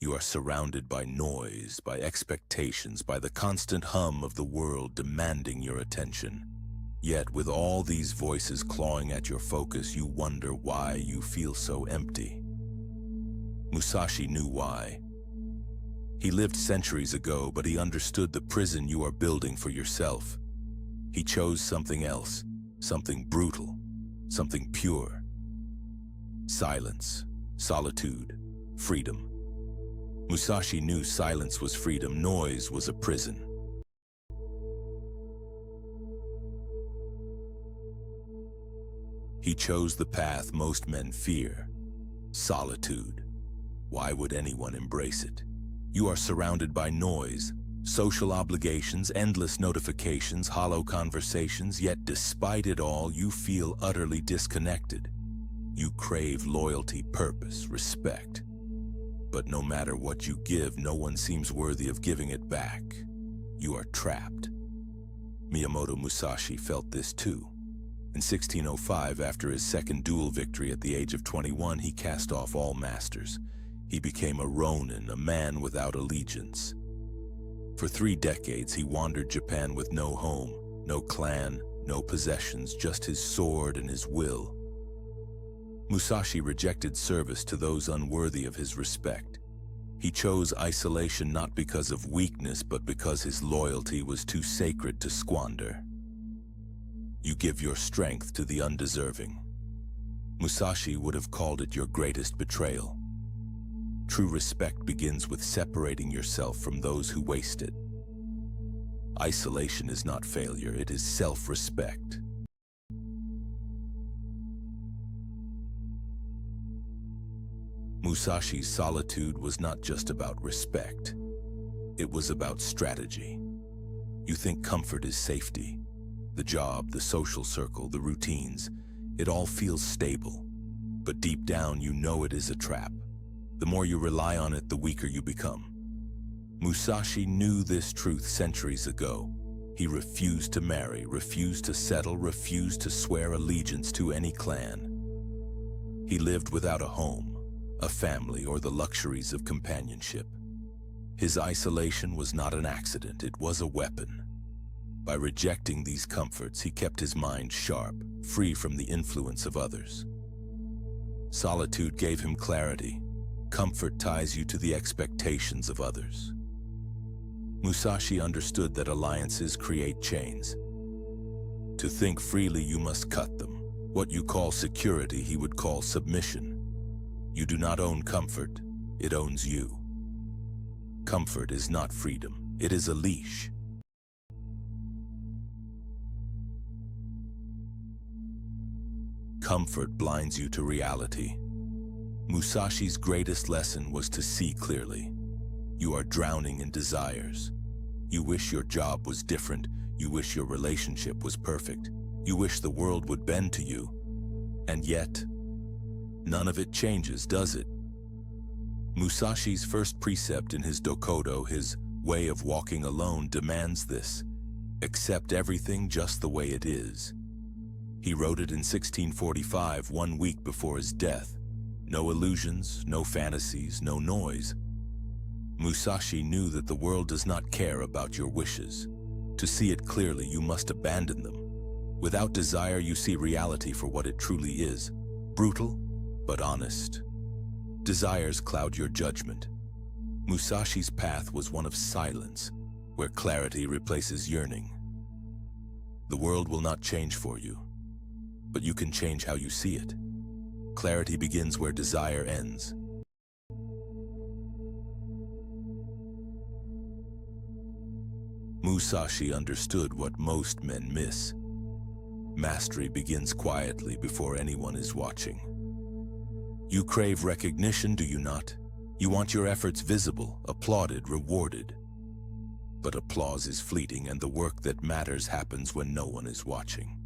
You are surrounded by noise, by expectations, by the constant hum of the world demanding your attention. Yet, with all these voices clawing at your focus, you wonder why you feel so empty. Musashi knew why. He lived centuries ago, but he understood the prison you are building for yourself. He chose something else, something brutal, something pure. Silence, solitude, freedom. Musashi knew silence was freedom, noise was a prison. He chose the path most men fear, solitude. Why would anyone embrace it? You are surrounded by noise, social obligations, endless notifications, hollow conversations, yet despite it all, you feel utterly disconnected. You crave loyalty, purpose, respect. But no matter what you give, no one seems worthy of giving it back. You are trapped. Miyamoto Musashi felt this too. In 1605, after his second duel victory at the age of 21, he cast off all masters. He became a Ronin, a man without allegiance. For 3 decades, he wandered Japan with no home, no clan, no possessions, just his sword and his will. Musashi rejected service to those unworthy of his respect. He chose isolation not because of weakness, but because his loyalty was too sacred to squander. You give your strength to the undeserving. Musashi would have called it your greatest betrayal. True respect begins with separating yourself from those who waste it. Isolation is not failure, it is self-respect. Musashi's solitude was not just about respect. It was about strategy. You think comfort is safety. The job, the social circle, the routines, it all feels stable. But deep down, you know it is a trap. The more you rely on it, the weaker you become. Musashi knew this truth centuries ago. He refused to marry, refused to settle, refused to swear allegiance to any clan. He lived without a home, a family, or the luxuries of companionship. His isolation was not an accident, it was a weapon. By rejecting these comforts, he kept his mind sharp, free from the influence of others. Solitude gave him clarity. Comfort ties you to the expectations of others. Musashi understood that alliances create chains. To think freely, you must cut them. What you call security, he would call submission. You do not own comfort, it owns you. Comfort is not freedom, it is a leash. Comfort blinds you to reality. Musashi's greatest lesson was to see clearly. You are drowning in desires. You wish your job was different, you wish your relationship was perfect, you wish the world would bend to you. And yet, none of it changes, does it? Musashi's first precept in his Dokkōdō, his way of walking alone, demands this: accept everything just the way it is. He wrote it in 1645, 1 week before his death. No illusions, no fantasies, no noise. Musashi knew that the world does not care about your wishes. To see it clearly, you must abandon them. Without desire, you see reality for what it truly is: brutal, but honest. Desires cloud your judgment. Musashi's path was one of silence, where clarity replaces yearning. The world will not change for you, but you can change how you see it. Clarity begins where desire ends. Musashi understood what most men miss. Mastery begins quietly before anyone is watching. You crave recognition, do you not? You want your efforts visible, applauded, rewarded. But applause is fleeting, and the work that matters happens when no one is watching.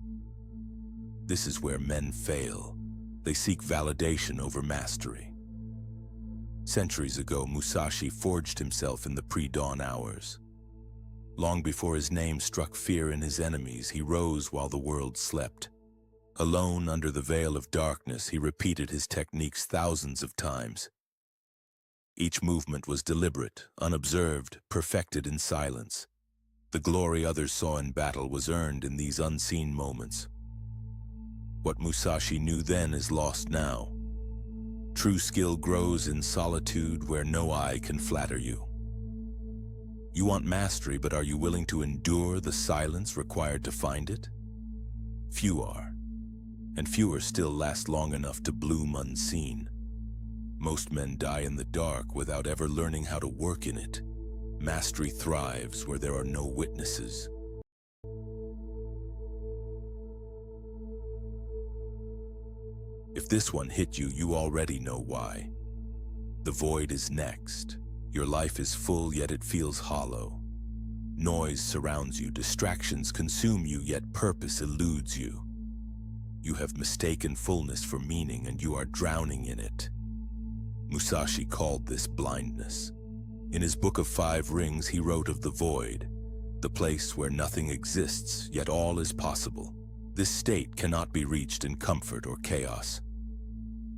This is where men fail. They seek validation over mastery. Centuries ago, Musashi forged himself in the pre-dawn hours. Long before his name struck fear in his enemies, he rose while the world slept. Alone under the veil of darkness, he repeated his techniques thousands of times. Each movement was deliberate, unobserved, perfected in silence. The glory others saw in battle was earned in these unseen moments. What Musashi knew then is lost now. True skill grows in solitude where no eye can flatter you. You want mastery, but are you willing to endure the silence required to find it? Few are, and fewer still last long enough to bloom unseen. Most men die in the dark without ever learning how to work in it. Mastery thrives where there are no witnesses. If this one hit you, you already know why. The void is next. Your life is full, yet it feels hollow. Noise surrounds you, distractions consume you, yet purpose eludes you. You have mistaken fullness for meaning, and you are drowning in it. Musashi called this blindness. In his Book of 5 Rings, he wrote of the void, the place where nothing exists, yet all is possible. This state cannot be reached in comfort or chaos.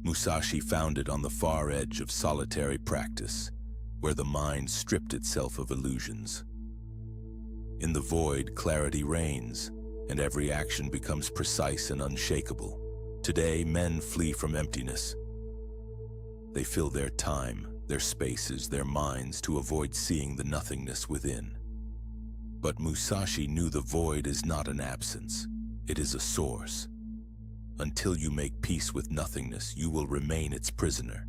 Musashi found it on the far edge of solitary practice, where the mind stripped itself of illusions. In the void, clarity reigns, and every action becomes precise and unshakable. Today, men flee from emptiness. They fill their time, their spaces, their minds to avoid seeing the nothingness within. But Musashi knew the void is not an absence, it is a source. Until you make peace with nothingness, you will remain its prisoner.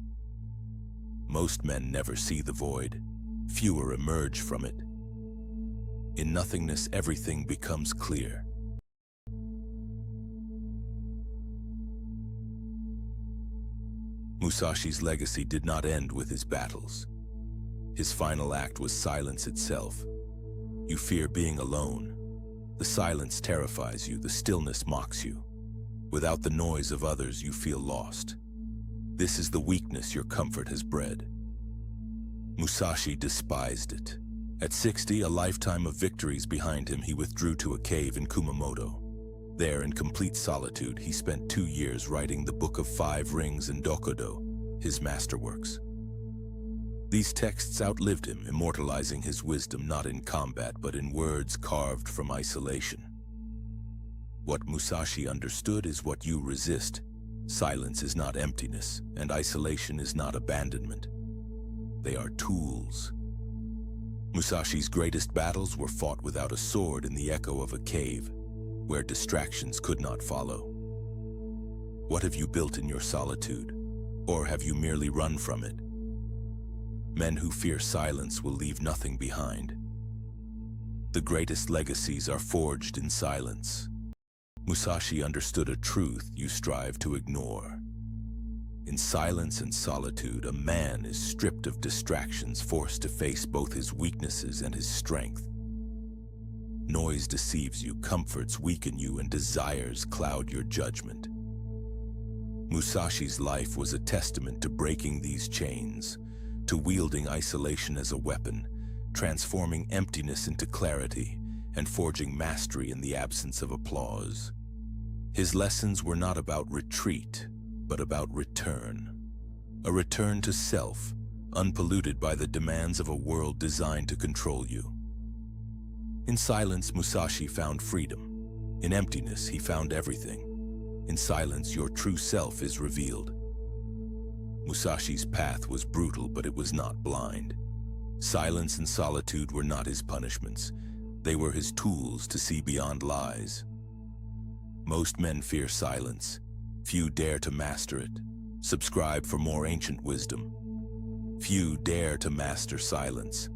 Most men never see the void. Fewer emerge from it. In nothingness, everything becomes clear. Musashi's legacy did not end with his battles. His final act was silence itself. You fear being alone. The silence terrifies you, the stillness mocks you. Without the noise of others, you feel lost. This is the weakness your comfort has bred. Musashi despised it. At 60, a lifetime of victories behind him, he withdrew to a cave in Kumamoto. There, in complete solitude, he spent 2 years writing the Book of 5 Rings and Dokkōdō, his masterworks. These texts outlived him, immortalizing his wisdom not in combat but in words carved from isolation. What Musashi understood is what you resist. Silence is not emptiness, and isolation is not abandonment. They are tools. Musashi's greatest battles were fought without a sword in the echo of a cave, where distractions could not follow. What have you built in your solitude? Or have you merely run from it? Men who fear silence will leave nothing behind. The greatest legacies are forged in silence. Musashi understood a truth you strive to ignore. In silence and solitude, a man is stripped of distractions, forced to face both his weaknesses and his strength. Noise deceives you, comforts weaken you, and desires cloud your judgment. Musashi's life was a testament to breaking these chains, to wielding isolation as a weapon, transforming emptiness into clarity, and forging mastery in the absence of applause. His lessons were not about retreat, but about return. A return to self, unpolluted by the demands of a world designed to control you. In silence, Musashi found freedom. In emptiness, he found everything. In silence, your true self is revealed. Musashi's path was brutal, but it was not blind. Silence and solitude were not his punishments. They were his tools to see beyond lies. Most men fear silence. Few dare to master it. Subscribe for more ancient wisdom. Few dare to master silence.